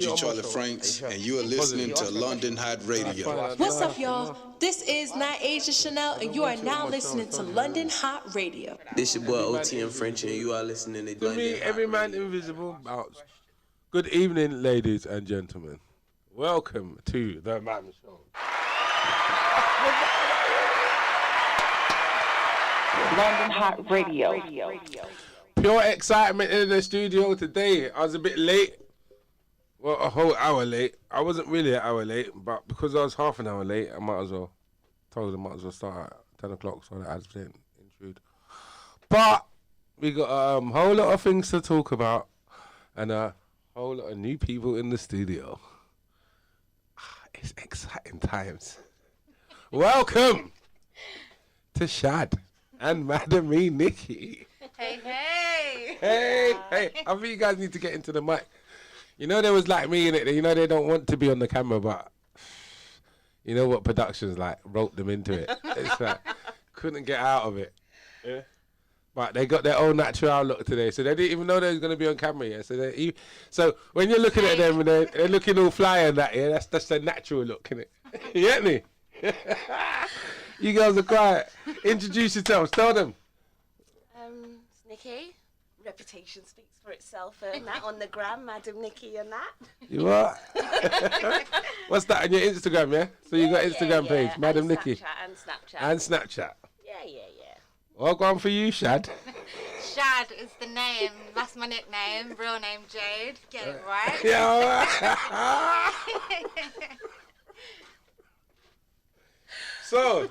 Charlotte Franks, and you are listening to London Hot Radio. What's up, y'all? This is Night Asia Chanel, and you are now listening to London Hot Radio. This your boy OT and French, and you are listening to London me, Hot every man Radio. invisible bounce. Good evening, ladies and gentlemen. Welcome to the Man Show. London Hot Radio. Pure excitement in the studio today. I was a bit late. Well, a whole hour late. I wasn't really an hour late, but because I was half an hour late, I might as well start at 10 o'clock so that I didn't intrude. But we got a whole lot of things to talk about and a whole lot of new people in the studio. It's exciting times. Welcome to Shad and Madam Nikki. Hey. Hey. I think you guys need to get into the mic. You know, there was like me in it. You know, they don't want to be on the camera, but you know what productions like wrote them into it. It's like couldn't get out of it. Yeah. But they got their own natural look today, so they didn't even know they was gonna be on camera. Yeah. So when you're looking at them and they're looking all fly and that, yeah, that's their natural look, innit? You get me? You girls are quiet. Introduce yourselves. Tell them. It's Nikki. Reputation speaks for itself and that on the gram, Madam Nikki and that. You what? What's that on your Instagram, yeah? So you got Instagram page, Madam Nikki. And Snapchat. Yeah. Well, go on for you, Shad. Shad is the name. That's my nickname. Real name Jade. Get it right. Yeah. So.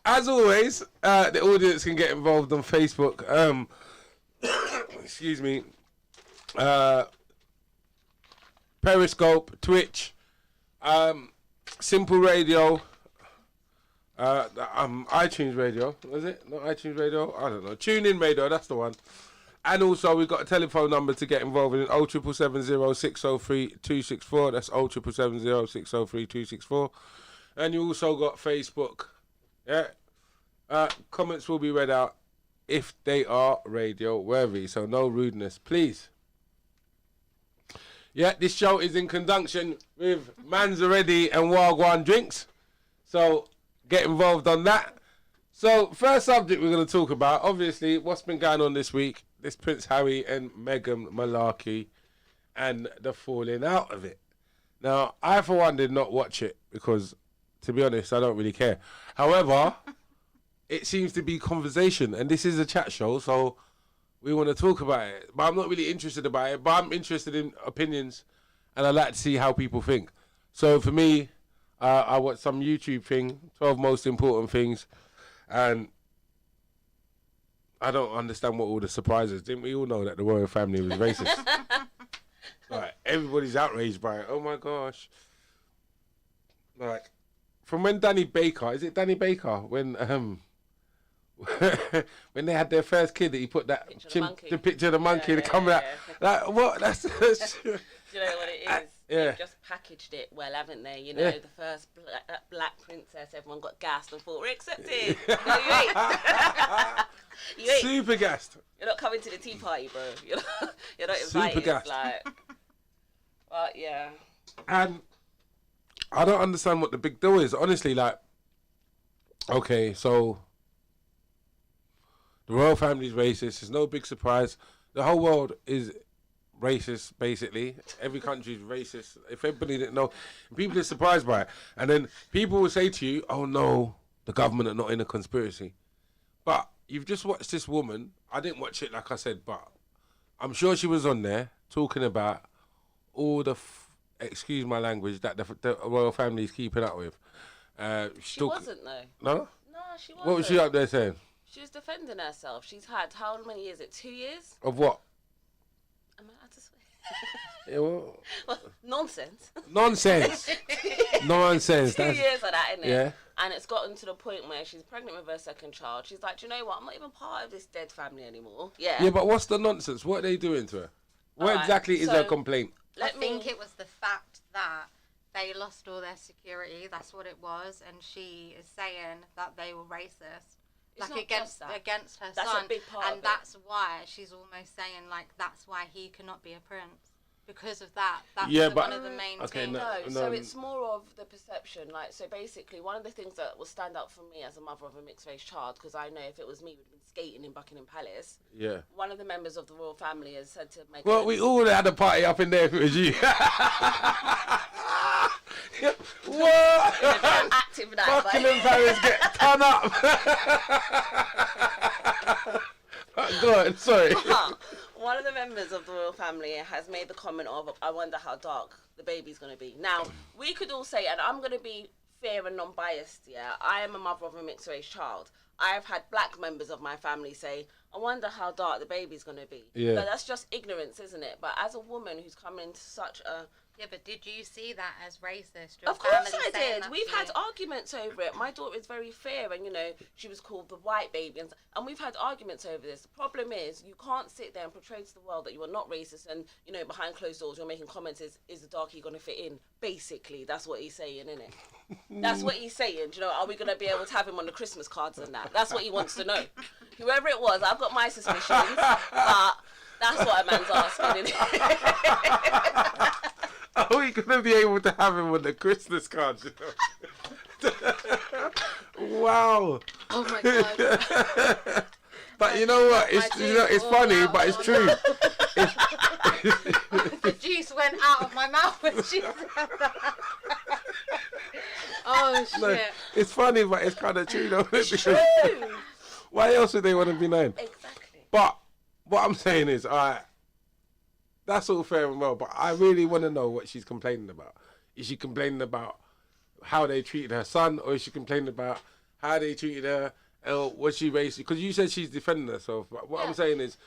As always, the audience can get involved on Facebook. Excuse me. Periscope, Twitch, Simple Radio, iTunes Radio. Was it? Not iTunes Radio? I don't know. TuneIn Radio, that's the one. And also, we've got a telephone number to get involved in 07770 603 264. That's 07770 603 264. And you also got Facebook. Yeah. Comments will be read out if they are radio worthy, so no rudeness, please. Yeah, this show is in conjunction with Manzaretti and Wagwan Drinks, so get involved on that. So, first subject we're going to talk about, obviously, what's been going on this week, this Prince Harry and Meghan malarkey and the falling out of it. Now, I, for one, did not watch it because, to be honest, I don't really care. However, it seems to be conversation, and this is a chat show, so we want to talk about it. But I'm not really interested about it, but I'm interested in opinions, and I like to see how people think. So for me, I watched some YouTube thing, 12 most important things, and I don't understand what all the surprises. Didn't we all know that the royal family was racist? Like, everybody's outraged by it. Oh my gosh. Like, from when Danny Baker, is it Danny Baker? When when they had their first kid, that he put that the picture of the monkey to come out. Like, what? That's do you know what it is? Yeah. They've just packaged it well, haven't they? You know, the first black princess, everyone got gassed and thought, we're accepted. No, you ain't. You ain't. Super gassed. You're not coming to the tea party, bro. You're not invited. Super gassed. Like, but yeah. And I don't understand what the big deal is. Honestly, like, okay, so the royal family's racist. It's no big surprise. The whole world is racist, basically. Every country is racist. If everybody didn't know, people are surprised by it. And then people will say to you, oh no, the government are not in a conspiracy. But you've just watched this woman. I didn't watch it, like I said, but I'm sure she was on there talking about all the, excuse my language, that the royal family is keeping up with. She wasn't, though. No? No, she wasn't. What was she up there saying? She was defending herself. She's had, how many years? 2 years? Of what? Am I allowed to swear? Yeah, well, nonsense. Nonsense. Nonsense. 2 years of that, innit? Yeah. And it's gotten to the point where she's pregnant with her second child. She's like, do you know what? I'm not even part of this dead family anymore. Yeah. Yeah, but what's the nonsense? What are they doing to her? What exactly is her complaint? I think it was the fact that they lost all their security. That's what it was. And she is saying that they were racist. It's like not just that. against her That's son. a big part and of it. that's why she's almost saying like that's why he cannot be a prince. Because of that, that's one of the main things. So it's more of the perception. Like, so basically, one of the things that will stand out for me as a mother of a mixed race child, because I know if it was me, we'd been skating in Buckingham Palace. Yeah. One of the members of the royal family has said to Meghan. Well, we all had a party up in there if it was you. What? Active night. Buckingham Palace get turn up. Go on, sorry. One of the members of the royal family has made the comment of, I wonder how dark the baby's going to be. Now, we could all say, and I'm going to be fair and non-biased, yeah, I am a mother of a mixed race child. I've had black members of my family say, I wonder how dark the baby's going to be. Yeah. But that's just ignorance, isn't it? But as a woman who's come into such a... Yeah, but did you see that as racist? Of course I did. We've had arguments over it. My daughter is very fair, and she was called the white baby, and we've had arguments over this. The problem is you can't sit there and portray to the world that you are not racist, and behind closed doors you're making comments. Is the darkie gonna fit in? Basically, that's what he's saying, isn't it? That's what he's saying. Are we gonna be able to have him on the Christmas cards and that? That's what he wants to know. Whoever it was, I've got my suspicions, but that's what a man's asking, isn't it? Are we going to be able to have him on the Christmas cards? Wow. Oh my God. But you know what? It's funny, but it's true. The juice went out of my mouth when she said that. Oh shit. No, it's funny, but it's kind of true, though. It's true. Why else would they want to be known? Exactly. But what I'm saying is, that's all fair and well, but I really want to know what she's complaining about. Is she complaining about how they treated her son, or is she complaining about how they treated her? Or was she racist? Because you said she's defending herself. But what I'm saying is,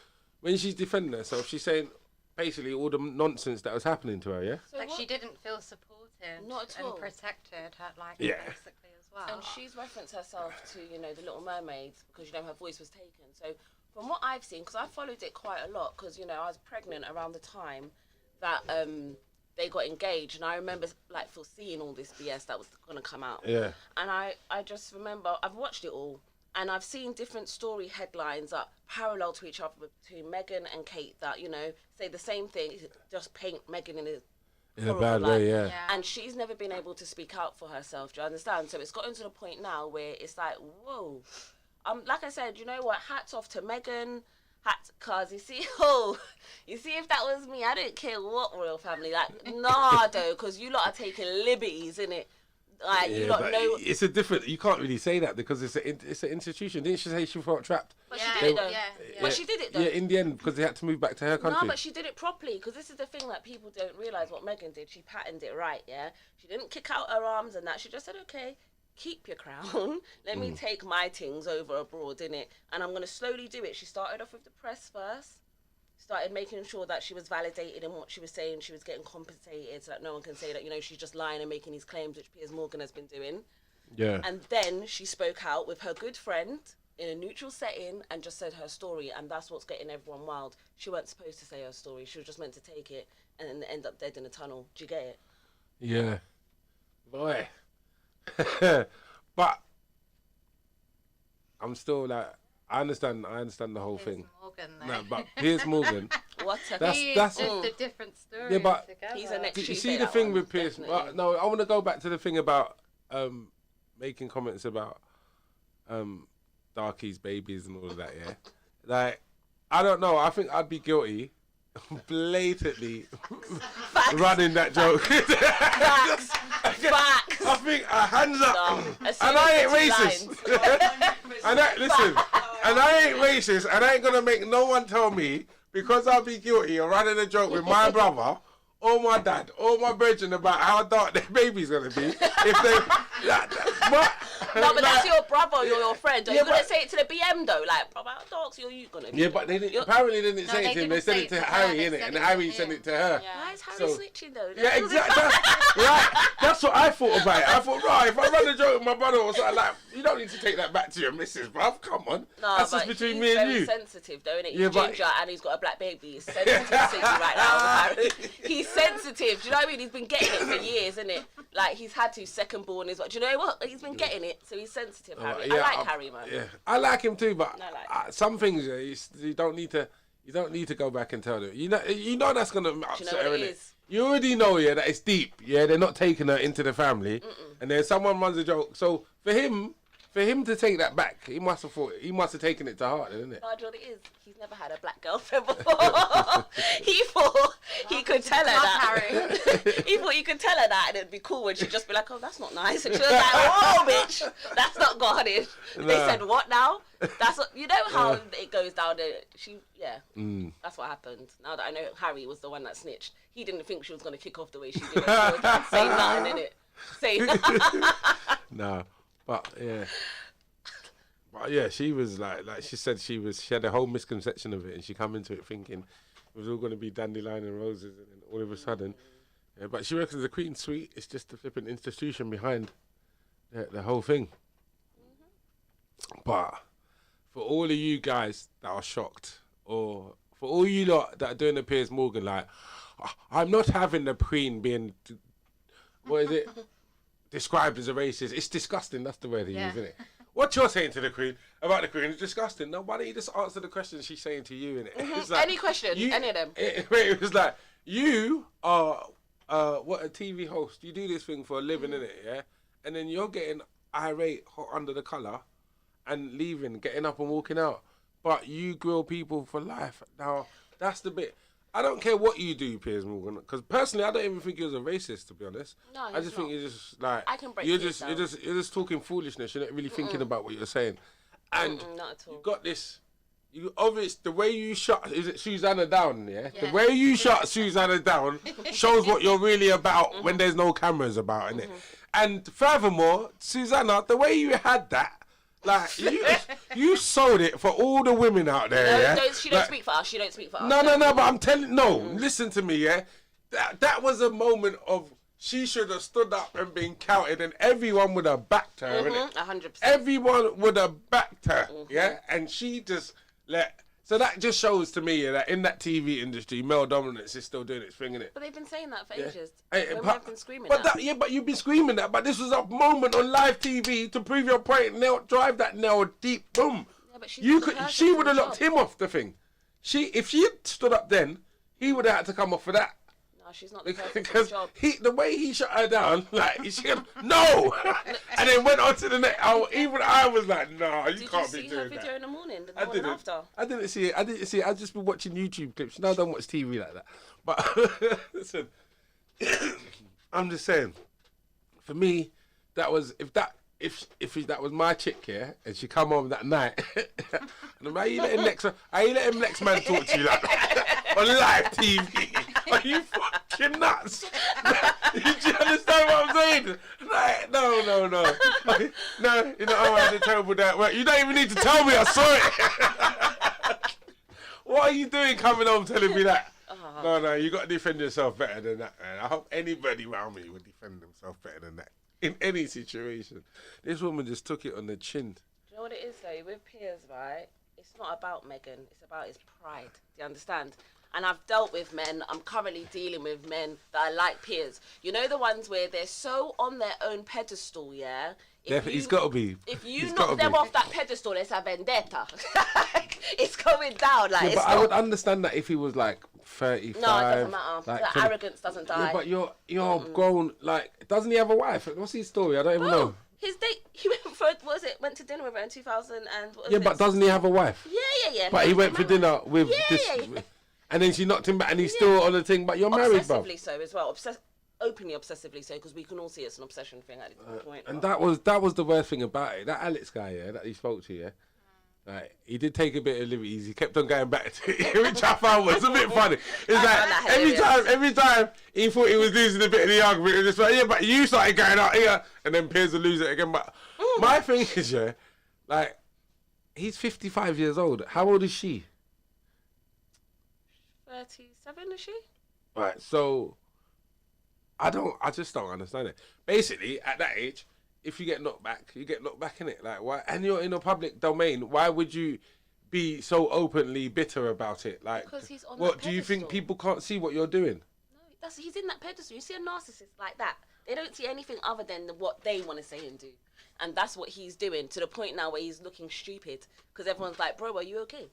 when she's defending herself, she's saying basically all the nonsense that was happening to her, yeah? So she didn't feel supported Not at all. and protected, basically as well. And she's referenced herself to, The Little Mermaid, because, her voice was taken. So from what I've seen, because I followed it quite a lot, because, I was pregnant around the time that they got engaged, and I remember, foreseeing all this BS that was going to come out. Yeah. And I just remember, I've watched it all, and I've seen different story headlines that parallel to each other between Meghan and Kate that, say the same thing, just paint Meghan in a bad way, yeah. And she's never been able to speak out for herself, do you understand? So it's gotten to the point now where it's like, whoa. Like I said, you know what? Hats off to Meghan. Cause you see if that was me, I don't care what royal family. Nah, though, because you lot are taking liberties, innit? You lot know. It's a different. You can't really say that because it's an institution. Didn't she say she felt trapped? But she did it though. But she did it though. Yeah, in the end, because they had to move back to her country. No, but she did it properly, because this is the thing that people don't realise what Meghan did. She patterned it right, yeah? She didn't kick out her arms and that. She just said, okay, keep your crown. Let me take my things over abroad, innit? And I'm going to slowly do it. She started off with the press first. Started making sure that she was validated in what she was saying. She was getting compensated so that no one can say that, she's just lying and making these claims, which Piers Morgan has been doing. Yeah. And then she spoke out with her good friend in a neutral setting and just said her story, and that's what's getting everyone wild. She weren't supposed to say her story. She was just meant to take it and then end up dead in a tunnel. Do you get it? Yeah. Boy. But I'm still I understand the whole thing. Morgan, no, but Piers Morgan. That's just a different story. Yeah, but he's an you see the thing with Piers. No, I want to go back to the thing about making comments about darkies, babies, and all of that. Yeah, I don't know. I think I'd be guilty. Blatantly running that joke. Facts. I think hands up, and I ain't racist. And I ain't racist, and I ain't gonna make no one tell me because I'll be guilty of running a joke with my brother or my dad or my brethren about how dark their baby's gonna be if they. No, but that's your brother or your friend. Are you gonna say it to the BM though? Brother, how dark's you gonna be? Yeah, but apparently they didn't say it to him. They said it to Harry, innit? And Harry sent it to her. Why is is Harry snitching though? Yeah, exactly. Right. That's what I thought about it. I thought, right, if I run a joke with my brother or something like, you don't need to take that back to your missus, bruv. Come on. No, that's just between me and you. He's very sensitive though, isn't it? He's Yeah, ginger and he's got a black baby. He's sensitive to you right now, Harry. He's sensitive. Do you know what I mean? He's been getting it for years, isn't it? Like he's had to second born as well. Do you know what? He's been getting it, so he's sensitive, Harry. Yeah, I like Harry, man. Yeah, I like him too, but like some things you don't need to. You don't need to go back and tell them. You know that's gonna upset her. You already know, that it's deep. Yeah, they're not taking her into the family, and then someone runs a joke. So for him to take that back, he must have taken it to heart, isn't it? No, what it is, he's never had a black girlfriend before. He thought he could tell her that. He thought he could tell her that, and it'd be cool, and she'd just be like, "Oh, that's not nice," and she was like, "Whoa, bitch, that's not garnish." Nah. They said, "What now?" That's what you know how it goes down. That's what happened. Now that I know Harry was the one that snitched, he didn't think she was gonna kick off the way she did. Say nothing, innit? Say nothing. No, but yeah, she was like she said she had a whole misconception of it, and she come into it thinking it was all gonna be dandelion and roses, and then all of a sudden, but she reckons the Queen's suite is just the flipping institution behind the whole thing. But for all of you guys that are shocked, or for all you lot that are doing the Piers Morgan, like, I'm not having the Queen being, what is it, described as a racist. It's disgusting, that's the word they use, isn't it? What you're saying to the Queen, about the Queen, is disgusting. No, why don't you just answer the question she's saying to you, innit? It's like, any question, any of them. It was like, you are, a TV host, you do this thing for a living, innit, yeah? And then you're getting irate, hot under the collar, and leaving, getting up and walking out. But you grill people for life. Now, that's the bit. I don't care what you do, Piers Morgan, because personally, I don't even think you're a racist, to be honest. No, I just think you're just like, I can break you're just talking foolishness. You're not really thinking about what you're saying. And not at all. you got this. The way you shut, is it Susanna down? Yeah. The way you shut Susanna down shows what you're really about when there's no cameras about, innit? And furthermore, Susanna, the way you had that. Like, you sold it for all the women out there, No, she don't speak for us. She don't speak for us. No, but I'm telling, listen to me, That was a moment of, she should have stood up and been counted, and everyone would have backed her, innit? 100%. Everyone would have backed her, and she just so that just shows to me that in that TV industry, male dominance is still doing its thing, innit? But they've been saying that for ages. Women have been screaming that. But you've been screaming that. But this was a moment on live TV to prove your point. Drive that nail deep. Boom. Yeah, but she would have locked him off the thing. If she had stood up then, he would have had to come off for that. No, she's not the person for the job. The way he shut her down, like she said, no, and then went on to the next. Even I was like, no, you can't be doing that. Did you see her video in the morning? The morning after? I didn't see it. I just been watching YouTube clips. I don't watch TV like that. But listen, I'm just saying. For me, that was if that was my chick here, and she come home that night, and I'm like, are you letting next man talk to you like that on live TV? Are you fucking nuts? Do you understand what I'm saying? Like, no. No, you know, I had a terrible day at work. You don't even need to tell me, I saw it. What are you doing coming home telling me that? No, you got to defend yourself better than that, man. I hope anybody around me would defend themselves better than that. In any situation. This woman just took it on the chin. Do you know what it is, though? With Piers, right? It's not about Meghan. It's about his pride. Do you understand? And I've dealt with men. I'm currently dealing with men that are like Piers. You know the ones where they're so on their own pedestal, yeah? He's got to be. If you knock them off that pedestal, it's a vendetta. It's going down. Like, but I would understand that if he was like 35. No, it doesn't matter. Like, the arrogance doesn't die. Yeah, but you're grown. Like, doesn't he have a wife? What's his story? I don't even know. His date, he went to dinner with her in 2000 and... but doesn't he have a wife? Yeah. But he went for dinner with this... Yeah. And then she knocked him back and he's still on the thing, but you're married, bro. Obsessively so as well. Openly obsessively so, because we can all see it's an obsession thing at this point. And that was the worst thing about it. That Alex guy, that he spoke to, like, he did take a bit of liberties. He kept on going back to it, which I found was a bit funny. It's like every time he thought he was losing a bit of the argument, it was just like, but you started going out here, and then Piers will lose it again. But my thing is, like, he's 55 years old. How old is she? 37, is she? Right, so I just don't understand it. Basically, at that age, if you get knocked back, you get knocked back in it. Like why? And you're in a public domain. Why would you be so openly bitter about it? Like, Because he's on what that do you think pedestal. people can't see what you're doing? No, he's in that pedestal. You see a narcissist like that, they don't see anything other than what they want to say and do, and that's what he's doing to the point now where he's looking stupid because everyone's like, "Bro, are you okay?"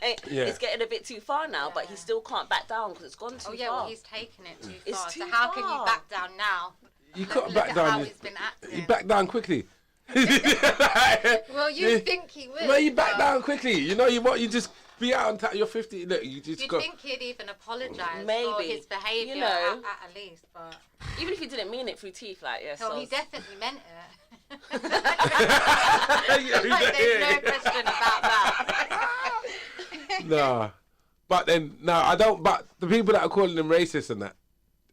It's getting a bit too far now, but he still can't back down because it's gone too far. Oh yeah, well he's taken it too It's far. too So how can far. you back down now? You can't back Look at down. how he's been acting. You back down quickly. Well, you think he would. Man, you back but down quickly. You know, you just be out on you're 50. Look, you just You'd got. think he'd even apologise for Maybe, his behaviour you know. at least, but Even if he didn't mean it through teeth, like he definitely meant it. Yeah, Like, there's no question about that. Nah, but then I don't. But the people that are calling him racist and that,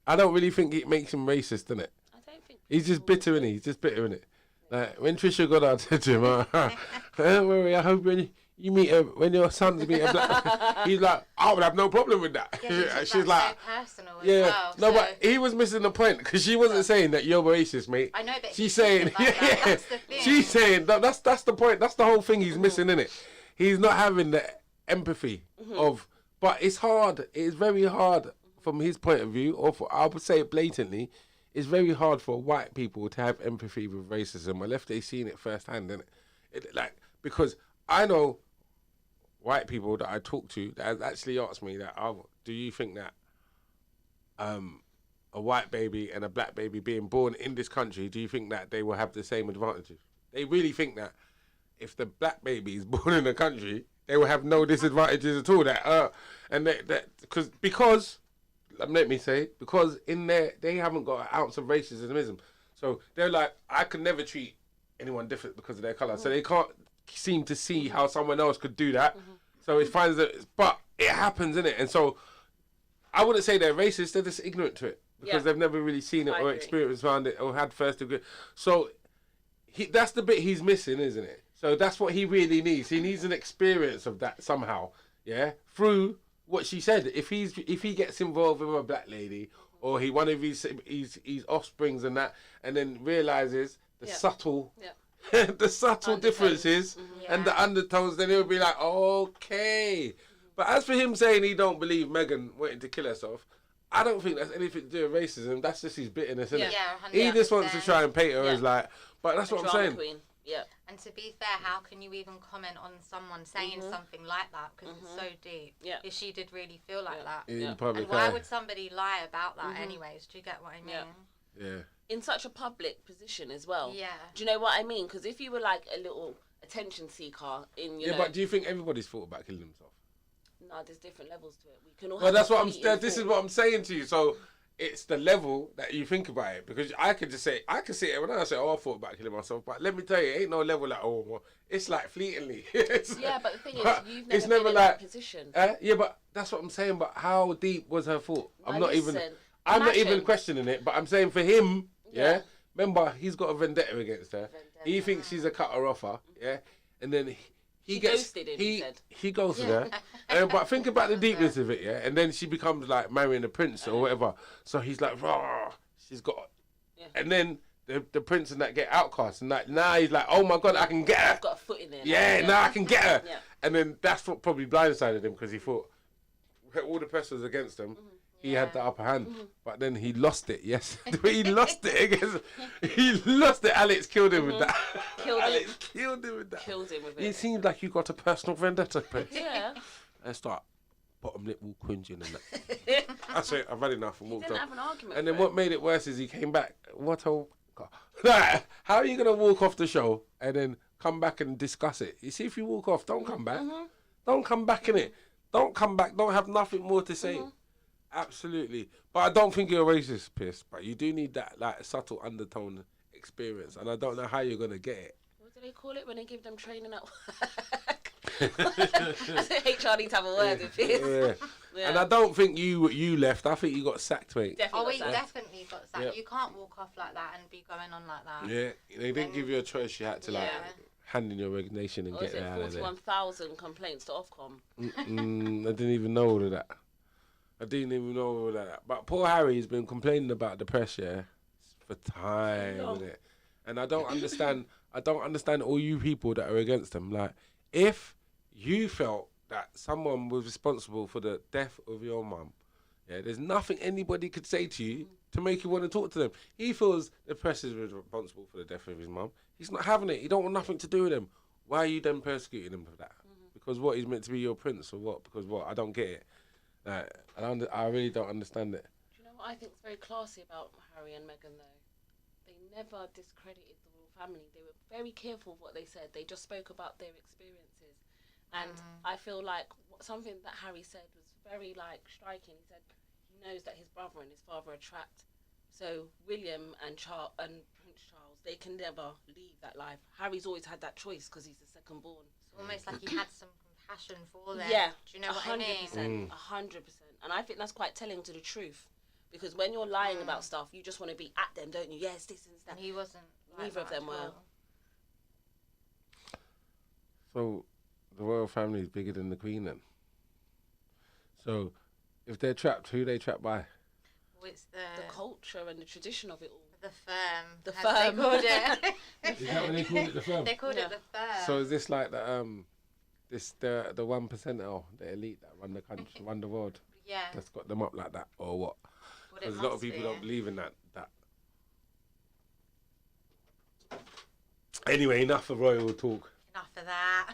I don't really think it makes him racist, innit? I don't think He's just bitter, innit? He's just bitter, innit? Like when Trisha Goddard said to him, "Don't worry, I hope when you meet when your sons meet a black," he's like, "I would have no problem with that." Yeah, She's like, so personal as "Yeah, well, no, so. but he was missing the point because she wasn't saying that you're racist, mate. I know, but she's he saying, said it like that. That's the thing. she's saying that's the point. That's the whole thing he's missing, innit? He's not having the empathy of. But it's hard. It's very hard from his point of view, or I would say it blatantly. It's very hard for white people to have empathy with racism unless they've seen it firsthand, innit? Because I know white people that I talk to that have actually asked me that, do you think that a white baby and a black baby being born in this country, do you think that they will have the same advantages? They really think that if the black baby is born in the country, they will have no disadvantages at all. Because let me say, because in there they haven't got an ounce of racism. So they're like, I can never treat anyone different because of their colour. So they can't seem to see how someone else could do that. So it finds that, but it happens, innit? And so I wouldn't say they're racist. They're just ignorant to it because they've never really seen it or experienced around it or had first degree. So that's the bit he's missing, isn't it? So that's what he really needs. He needs an experience of that somehow, through what she said. If he gets involved with a black lady or one of his offsprings and that, and then realizes the subtle, the subtle differences and the undertones, then he'll be like, okay. But as for him saying he don't believe Meghan wanting to kill herself, I don't think that's anything to do with racism. That's just his bitterness, isn't it? He just wants to try and paint her as like, but that's what I'm saying. Queen. Yeah. And to be fair, how can you even comment on someone saying something like that? Because it's so deep. Yeah. If she did really feel like that. In public And why would somebody lie about that anyways? Do you get what I mean? Yeah. In such a public position as well. Yeah. Do you know what I mean? Because if you were like a little attention seeker in, you know. But do you think everybody's thought about killing themselves? No, there's different levels to it. We can all. Well, have this is what I'm saying to you. So it's the level that you think about it, because I could just say, I could sit here when I say, I thought about killing myself, but let me tell you, it ain't no level like, it's like fleetingly. Yeah, but the thing is, you've never been in that position. Yeah, but that's what I'm saying. But how deep was her thought? I'm not even questioning it, but I'm saying for him, remember, he's got a vendetta against her. He thinks she's a cutter off her, and then he ghosted him, he goes to her. But think about the deepness of it, and then she becomes like marrying a prince or whatever. So he's like, rah, she's got, and then the prince and that get outcast, and like now he's like, oh my god, I can get her. I've got a foot in there. Yeah, now I can get her. Yeah. And then that's what probably blindsided him, because he thought all the press was against him. He had the upper hand, but then he lost it. Yes, he lost it against. He lost it. Alex killed him with that. Alex killed him with that. Killed him with it. It seems like you got a personal vendetta, Prince. Yeah. And start bottom lip all cringing and that. I say I've had enough and walked off. Have an argument. And then what made it worse is he came back. What a God. How are you gonna walk off the show and then come back and discuss it? You see, if you walk off, don't come back. Don't come back in it. Don't come back. Don't have nothing more to say. Absolutely. But I don't think you're a racist, Pierce. But you do need that like subtle undertone experience, and I don't know how you're gonna get it. What do they call it when they give them training at work? I think HR needs to have a word with Pierce. Yeah. And I don't think you left. I think you got sacked, mate. Definitely definitely got sacked. Yep. You can't walk off like that and be going on like that. Yeah, they didn't give you a choice. You had to like hand in your resignation and get out of there. 41,000 complaints to Ofcom. I didn't even know all of that. I didn't even know all that. But poor Harry's been complaining about the press, for time, innit? And I don't understand. I don't understand all you people that are against him. Like, if you felt that someone was responsible for the death of your mum, there's nothing anybody could say to you to make you want to talk to them. He feels the press is responsible for the death of his mum. He's not having it. He don't want nothing to do with him. Why are you then persecuting him for that? Because what, he's meant to be your prince or what? Because what? I don't get it. I really don't understand it. Do you know what I think is very classy about Harry and Meghan though? They never discredited the royal family. They were very careful of what they said. They just spoke about their experiences. And I feel like something that Harry said was very striking. He said he knows that his brother and his father are trapped. So William and Prince Charles, they can never leave that life. Harry's always had that choice because he's the second born. It's almost like he had some compassion for them. Yeah. Do you know what I mean? 100%. And I think that's quite telling to the truth. Because when you're lying about stuff, you just want to be at them, don't you? Yes, this and that. And he wasn't. Neither of them were. So, the royal family is bigger than the Queen then? So, if they're trapped, who are they trapped by? Well, it's the culture and the tradition of it all. The firm. The as firm. They called it. Is that what they call it, the firm? They called it the firm. So is this like the the 1%, or the elite that run the country, run the world? Yeah. That's got them up like that, or what? Well, Because a lot of people don't believe in that. Anyway, enough of royal talk. Enough of that.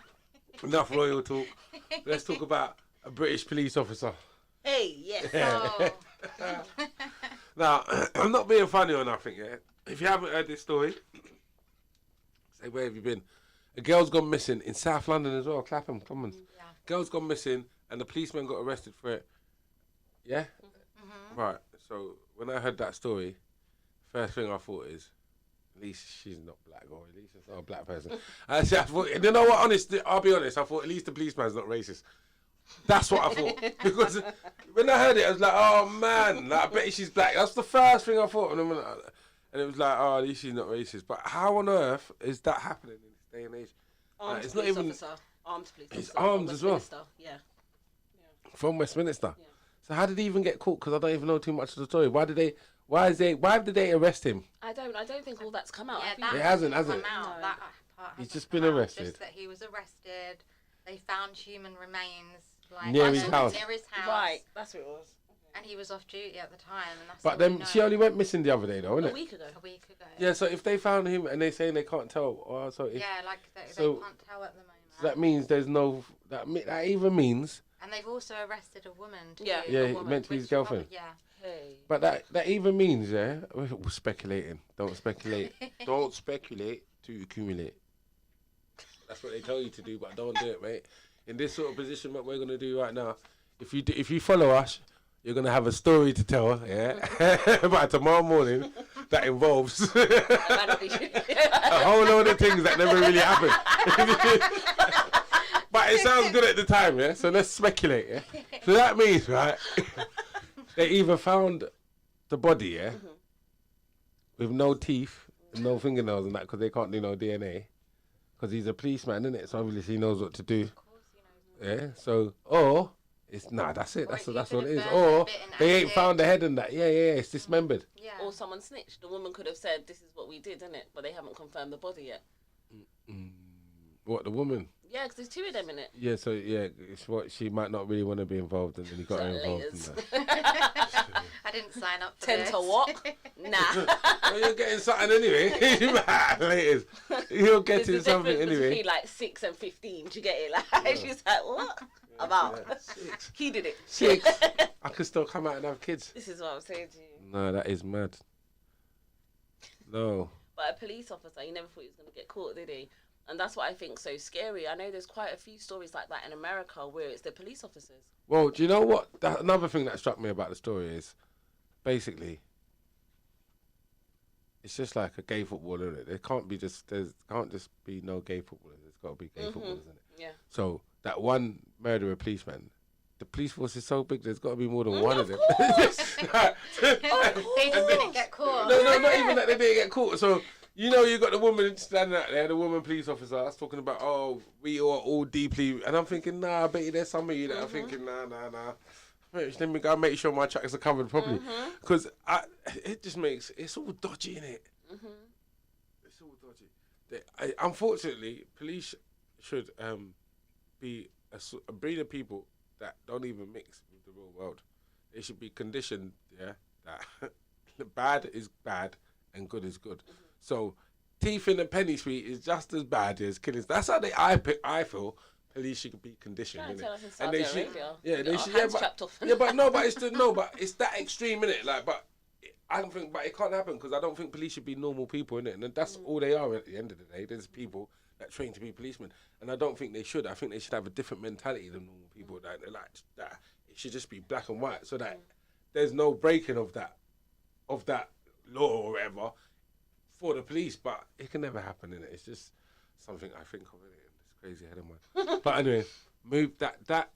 Enough royal talk. Let's talk about a British police officer. Hey, yes. Oh. Now, I'm not being funny or nothing, If you haven't heard this story, say, where have you been? A girl's gone missing in South London as well. Clapham, come on. Yeah. Girl's gone missing and the policeman got arrested for it. Yeah? Mm-hmm. Right, so when I heard that story, first thing I thought is, at least she's not black, or at least it's not a black person. I thought, you know what, honestly, I'll be honest, I thought at least the policeman's not racist. That's what I thought. Because when I heard it, I was like, oh man, I bet she's black. That's the first thing I thought. And it was like, oh, at least she's not racist. But how on earth is that happening in this day and age? Armed it's police not even officer. Armed police It's officer. armed as well. Yeah. From Westminster. Yeah. So how did he even get caught? Because I don't even know too much of the story. Why did they arrest him? I don't think all that's come out. Yeah, I think It hasn't, has come it? out. No. That part He's hasn't just been come out. arrested. Just that he was arrested. They found human remains Near his house. Near his house. Right, that's what it was. And he was off duty at the time. And that's But all then we she know. only went missing the other day, though, A innit? week ago. A week ago. Yeah, so if they found him and they're saying they can't tell, so if, Yeah, like they so- can't tell at the moment. so that means there's no, that even means, And they've also arrested a woman too. Yeah. yeah, a he woman, meant to be his which girlfriend. probably- Yeah. Hey. But that even means, we're speculating. Don't speculate. Don't speculate to accumulate. That's what they tell you to do, but don't do it, mate. In this sort of position, what we're going to do right now, if you follow us, you're going to have a story to tell, by tomorrow morning that involves a whole load of things that never really happened. But it sounds good at the time, yeah? So let's speculate, yeah? So that means, right, they either found the body, with no teeth, no fingernails and that, because they can't do no DNA. Because he's a policeman, isn't it? So obviously he knows what to do. Of course he knows. Yeah, so, or, that's it, Or that's he what could it is. have Or, burned a bit in they ain't acid. found the head and that. Yeah, it's dismembered. Yeah. Or someone snitched. The woman could have said, this is what we did, innit? But they haven't confirmed the body yet. What, the woman? Yeah, because there's two of them in it. Yeah, so, it's what she might not really want to be involved in, and he got her involved in Layers. that. I didn't sign up for 10 this. to what? Nah. Well, you're getting something anyway. Laters. You're There's getting a something difference anyway. between like 6 and 15. Do you get it? Like, she's like, what? About. Yeah, 6. He did it. 6. I could still come out and have kids. This is what I'm saying to you. No, that is mad. No. But a police officer, he never thought he was going to get caught, did he? And that's what I think so scary. I know there's quite a few stories like that in America where it's the police officers. Well, do you know what? Another thing that struck me about the story is, basically, it's just like a gay footballer, isn't it? There can't just be no gay footballers. There's got to be gay footballers, isn't it? Yeah. So that one murderer policeman, the police force is so big. There's got to be more than one of them. They just didn't get caught. No, not even that they didn't get caught. So, you got the woman standing out there, the woman police officer, that's talking about, oh, we are all deeply, and I'm thinking, nah, I bet you there's some of you that are thinking, nah. let me go make sure my tracks are covered properly. Because it just makes, it's all dodgy, innit? It's all dodgy. Unfortunately, police should be a breed of people that don't even mix with the real world. They should be conditioned, that bad is bad and good is good. So teeth in a penny sweet is just as bad as killing. That's how I feel. Police should be conditioned, and they should, they should, but it's that extreme, innit? Like, but I don't think, but it can't happen because I don't think police should be normal people, innit? And that's all they are at the end of the day. There's people that train to be policemen, and I don't think they should. I think they should have a different mentality than normal people. That they're like that. It should just be black and white, so that there's no breaking of that law or whatever for the police. But it can never happen, innit? It's just something I think of, innit? Crazy head of mine. But anyway, that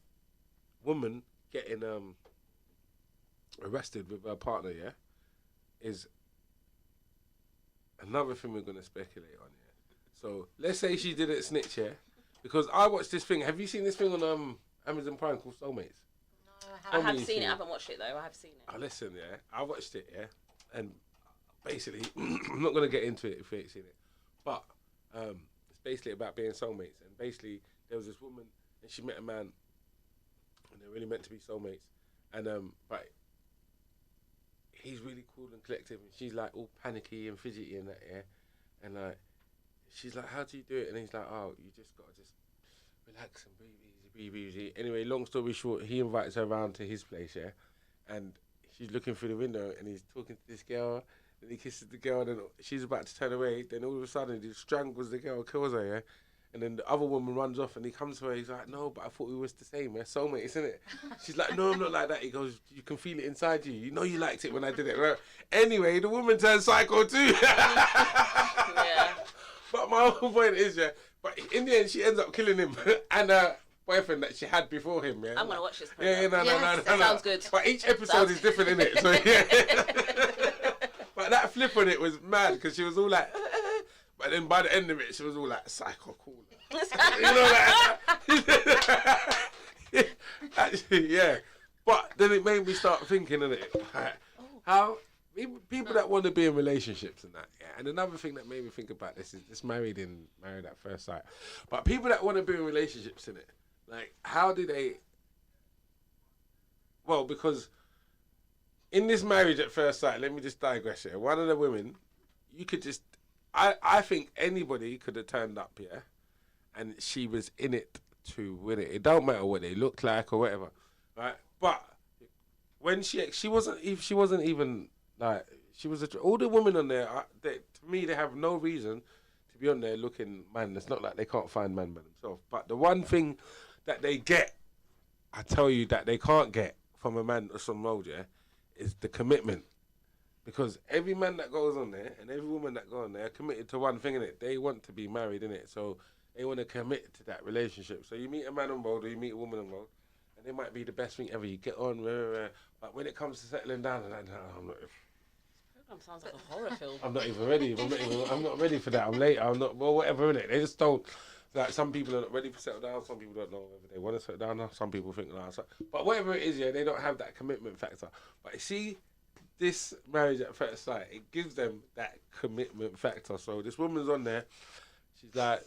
woman getting arrested with her partner, is another thing we're gonna speculate on, So let's say she didn't snitch, because I watched this thing. Have you seen this thing on Amazon Prime called Soulmates? No, I have seen it. I haven't watched it though. I have seen it. Oh, listen, I watched it, and basically, I'm not gonna get into it if you ain't seen it, but it's basically about being soulmates. And basically, there was this woman, and she met a man, and they're really meant to be soulmates. And but he's really cool and collective, and she's like all panicky and fidgety and that, and like she's like, how do you do it? And he's like, oh, you just gotta just relax and breathe easy. Anyway, long story short, he invites her around to his place, and she's looking through the window, and he's talking to this girl, and he kisses the girl, and then she's about to turn away, then all of a sudden he strangles the girl, kills her, and then the other woman runs off, and he comes to her, he's like, no, but I thought we was the same, soulmates, isn't it? She's like, no, I'm not like that. He goes, you can feel it inside you. You know you liked it when I did it, right? Anyway, the woman turns psycho too. But my whole point is, but in the end, she ends up killing him, and her boyfriend that she had before him, I'm going to watch this program. No. Sounds good. But each episode is different, innit? So, But that flip on it was mad, because she was all like, but then by the end of it, she was all like, psycho cool. You know, like, actually, But then it made me start thinking, innit? Like, how people that want to be in relationships and that, and another thing that made me think about this is this married at first sight. But people that want to be in relationships, innit? Like, how do they? Well, because in this marriage at first sight, let me just digress here. One of the women, you could just, I think anybody could have turned up here, and she was in it to win it. It don't matter what they look like or whatever, right? But when she wasn't even like, she was all the women on there. To me, they have no reason to be on there looking man. It's not like they can't find man by themselves. But the one thing that they get, I tell you, that they can't get from a man or some road, is the commitment. Because every man that goes on there and every woman that goes on there are committed to one thing, innit? They want to be married, innit? So they want to commit to that relationship. So you meet a man on road or you meet a woman on road, and it might be the best thing ever. You get on, but when it comes to settling down, I'm not. Sounds like a horror film. I'm not even ready. I'm not ready for that. I'm late. I'm not. Well, whatever, innit? They just don't. Like, some people are not ready to settle down. Some people don't know whether they want to settle down. Some people think, but whatever it is, they don't have that commitment factor. But you see, this marriage at first sight, it gives them that commitment factor. So this woman's on there. She's like,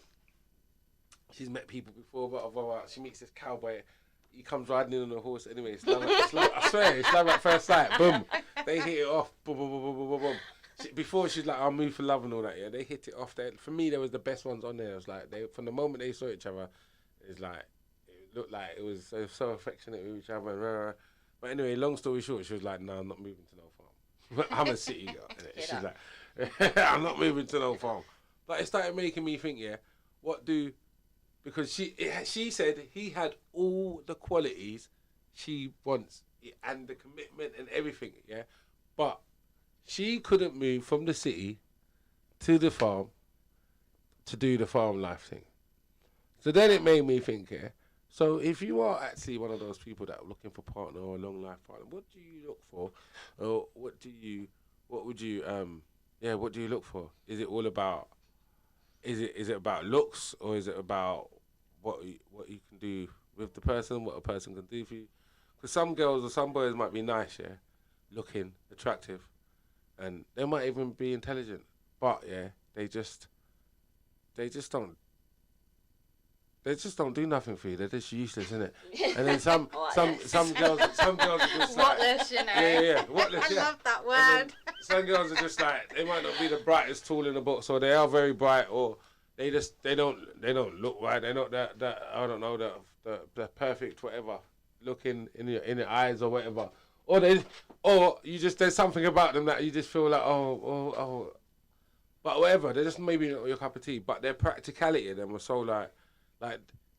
she's met people before, but she meets this cowboy. He comes riding in on a horse. Anyway, it's love, I swear, it's love at first sight. Boom, they hit it off. Boom, boom, boom, boom, boom, boom, boom. Before she's like, I'll move for love and all that. They hit it off. For me, there was the best ones on there. It was like from the moment they saw each other, it looked like it was so affectionate with each other. But anyway, long story short, she was like, no, I'm not moving to no farm. I'm a city girl. She's like, I'm not moving to no farm. But it started making me think, because she said he had all the qualities she wants and the commitment and everything, but she couldn't move from the city to the farm to do the farm life thing. So then it made me think, so if you are actually one of those people that are looking for a partner or a long life partner, what do you look for? Or what do you look for? Is it all about, is it about looks, or is it about what you can do with the person, what a person can do for you? Because some girls or some boys might be nice, yeah, looking, attractive, and they might even be intelligent, but yeah, they just don't do nothing for you. They're just useless, innit? And then some girls are just like, Whatless, you know. yeah, whatless. I Yeah. love that And word. then some girls are just like, they might not be the brightest tool in the box, or they are very bright, or they don't look right. They're not that I don't know, the perfect whatever looking in your eyes or whatever. Or you just, there's something about them that you just feel like oh. But whatever, they're just maybe not your cup of tea. But their practicality of them was so like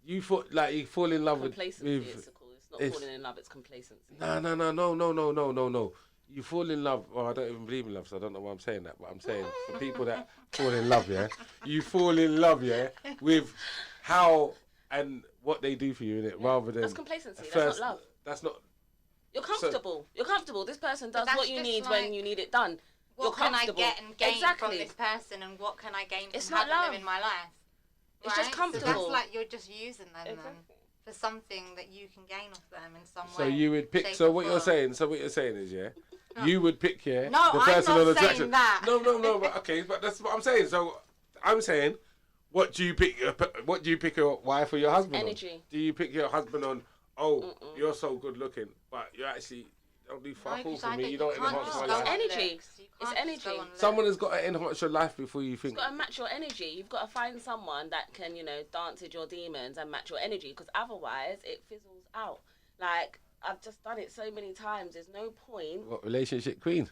you fall in love Complacency with. it's not falling in love, it's complacency. No. You fall in love. Well, I don't even believe in love, so I don't know why I'm saying that. But I'm saying for people that fall in love, yeah, you fall in love, yeah, with how and what they do for you, innit, rather than That's complacency. That's not love. That's not. You're comfortable. You're comfortable. This person does that's what you just need like, when you need it done. What can I get and gain from Exactly. this person, and what can I gain It's from not having love. them in my life? It's just Right? comfortable. So that's like you're just using them then Exactly. for something that you can gain off them in some So way. you would pick. shape, So or what you're form. saying is, yeah, you would pick, yeah, No, the I'm person not on saying attraction. that. No. But okay, but that's what I'm saying. So I'm saying, what do you pick? What do you pick your wife or your husband Energy. on? Do you pick your husband on? Oh, you're so good looking, but you actually don't do fuck all 'cause for I me. think You don't can't enhance just my go life. on Energy. looks. You It's can't just go energy. on looks. Someone has got to enhance your life before you think. You've got to match your energy. You've got to find someone that can, dance with your demons and match your energy. Because otherwise, it fizzles out. Like, I've just done it so many times. There's no point. What, relationship queen?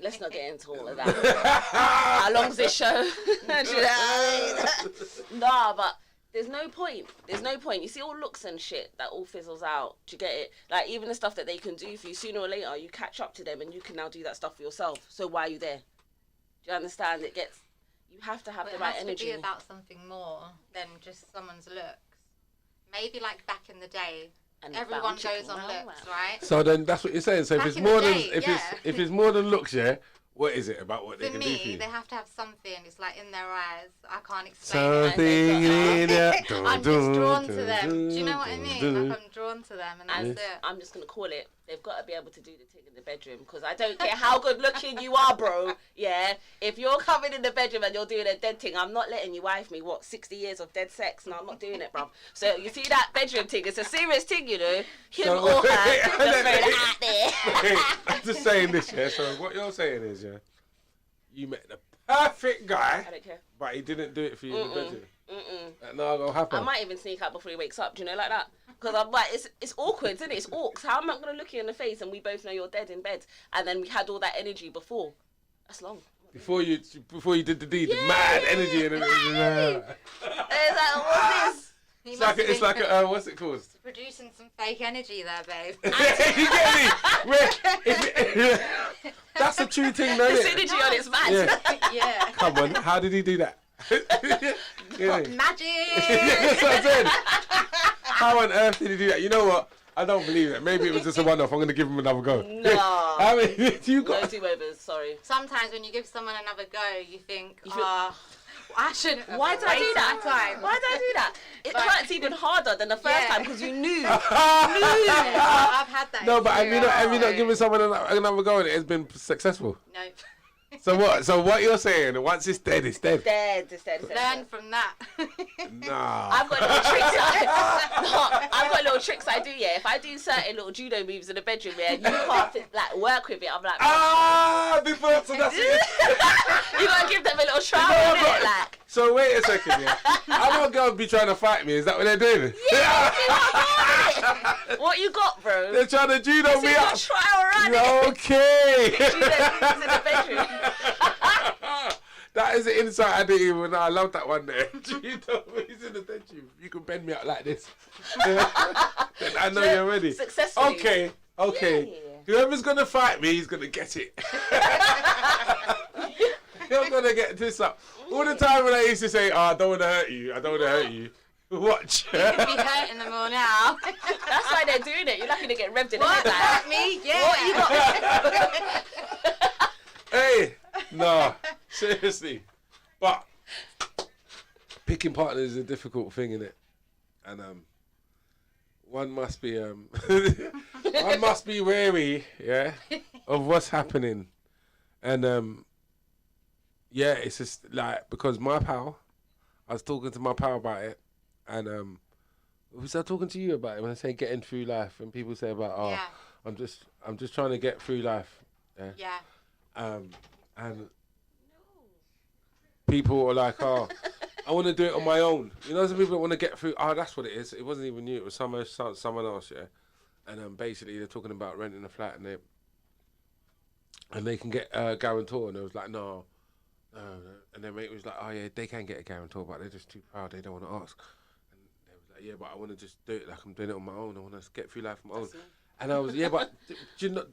Let's not get into all of that. How long's this show? Nah, but there's no point. There's no point. You see all looks and shit, that all fizzles out. Do you get it? Like, even the stuff that they can do for you, sooner or later, you catch up to them and you can now do that stuff for yourself. So why are you there? Do you understand? You have to have But the it right has energy. to be about something more than just someone's looks. Maybe like back in the day, And everyone found goes chicken on well, looks, well. right? So then that's what you're saying. So if Back it's in the more day, than yeah. if it's more than looks, yeah. What is it about what they For can do for me, you? they have to have something. It's like in their eyes. I can't explain Something it. in it. I'm just drawn to them. Do you know what I mean? Like I'm drawn to them, and that's it. I'm just going to call it. They've got to be able to do the thing in the bedroom, because I don't care how good looking you are, bro. Yeah, if you're coming in the bedroom and you're doing a dead thing, I'm not letting you wife me. 60 years of dead sex? No, I'm not doing it, bro. So you see that bedroom thing? It's a serious thing, Him So- or her, just throw it out there. Wait, I'm just saying this, yeah. So what you're saying is, yeah, you met the perfect guy, I don't care. but he didn't do it for you in the bedroom. That not gonna happen. I might even sneak out before he wakes up. Do you know, like that? Because I'm like, it's awkward, isn't it? It's orcs. How am I going to look you in the face and we both know you're dead in bed, and then we had all that energy before? That's long. Before you did the deed, the mad energy and everything. It's like, what's this? He It's must like have a been what's it called? producing some fake energy there, babe. You get me? That's a true thing, though, This isn't it? energy on its mad. Yeah. Yeah. Come on, how did he do that? Yeah. Magic. That's what I said. How on earth did he do that? You know what? I don't believe it. Maybe it was just a one-off. I'm going to give him another go. No. I mean, you No got... do-overs, sorry. Sometimes when you give someone another go, you think, You feel- I shouldn't. have Why did I do wasted that? Time. Why did I do that? It But- hurts even harder than the first Yeah. time because you knew. Yeah, I've had that. No, but have you experience. not given someone another go and it has been successful? Nope. So what? So what you're saying? Once it's dead, it's dead. Dead. Learn from that. Nah. I've got little tricks. I've got little tricks I do. Yeah, if I do certain little judo moves in the bedroom, yeah, you can't like work with it. I'm like, Before, so that's it. you gotta give them a little trial, No, I've innit? got- Like, So wait a second, yeah. I know girls be trying to fight me. Is that what they're doing? what you got, bro? They're trying to judo me This is your up. trial run. You're okay. Judo moves in the bedroom. That is an insight I didn't even know. I love that one there. Judo moves in the bedroom. You can bend me up like this. Then I know you're ready. Successfully. Okay. Yeah. Whoever's gonna fight me, he's gonna get it. You're gonna get this up. All the time when I used to say, "Oh, I don't want to hurt you. I don't want to hurt you." Watch. Be hurting them all now. That's why they're doing it. You're lucky to get revved in the What? head. Like, Hurt me? Yeah. what you got? Hey, no, seriously. But picking partners is a difficult thing, innit? And one must be one must be wary, yeah, of what's happening, and yeah, it's just like because my pal, I was talking to my pal about it, and was I talking to you about it when I say getting through life, and people say about I'm just trying to get through life, yeah, and people are like, oh, I want to do it on my own. You know, some people want to get through. Oh, that's what it is. It wasn't even you. It was someone else. Yeah, and basically they're talking about renting a flat, and they can get a guarantor, and it was like no, and their mate was like, oh yeah, they can get a guarantor, but they're just too proud. They don't want to ask. And they was like, yeah, but I want to just do it like I'm doing it on my own. I want to get through life on my own. And I was, yeah, but do you know,